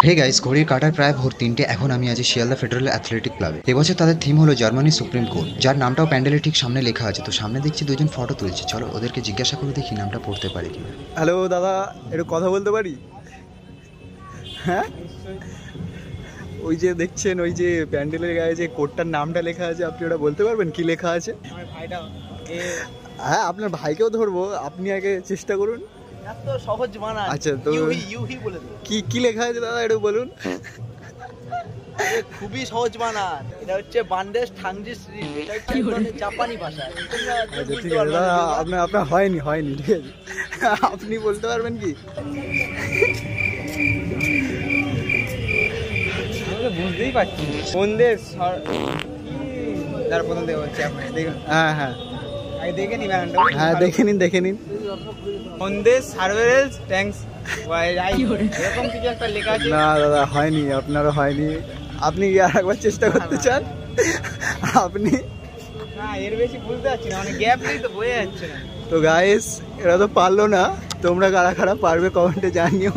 Hey guys, ঘড়ির কাটার প্রায় ভোর 3টে। এখন আমি আছি শিয়ালদা ফেডারেল অ্যাথলেটিক ক্লাবে। এবছর তাদের থিম হলো জার্মানি সুপ্রিম কোর্ট, যার নামটাও প্যান্ডেলের ঠিক সামনে লেখা আছে। তো সামনে দেখছি দুজন ফটো তুলছে, চলো ওদেরকে জিজ্ঞাসা করে দেখি নামটা পড়তে পারে কিনা। হ্যালো দাদা, একটু কথা বলতে পারি? হ্যাঁ, ওই যে দেখছেন ওই যে প্যান্ডেলের গায়ে যে কোর্টটার নামটা লেখা আছে, আপনি ওটা বলতে পারবেন কি লেখা আছে? হ্যাঁ, আপনার ভাইকেও ধরবো, আপনি আগে চেষ্টা করুন। এত সহজ বানান। আচ্ছা, তো ইউহি বলে দিন। কি লেখা আছে দাদা একটু বলুন। খুবই সহজ বানান। এটা হচ্ছে বান্ডেস ঠাংজিশ্রী, এটা হচ্ছে জাপানি ভাষা। আচ্ছা ঠিক আছে দাদা, আপনার হয়নি ঠিক আছে, আপনি বলতে পারবেন কি? বুঝতেই পারছি সন্দেশ। প্রথম থেকে বলছি আপনাকে, দেখুন। হ্যাঁ হ্যাঁ, দেখে নিন, হ্যাঁ দেখে নিন। সন্দেশ সার্ভেলেন্স ট্যাঙ্কস এরকম কিছু একটা লেখা আছে। না দাদা হয়নি, আপনারও হয়নি। আপনি কি আর একবার চেষ্টা করতে চান? আপনি না, এর বেশি বুঝতে পারছি না, মানে গ্যাপ নেই তো, বোঝা যাচ্ছে না। তো গাইস, এরা তো পারলো না। তোমরা কারা কারা পারবে কমেন্টে জানিও।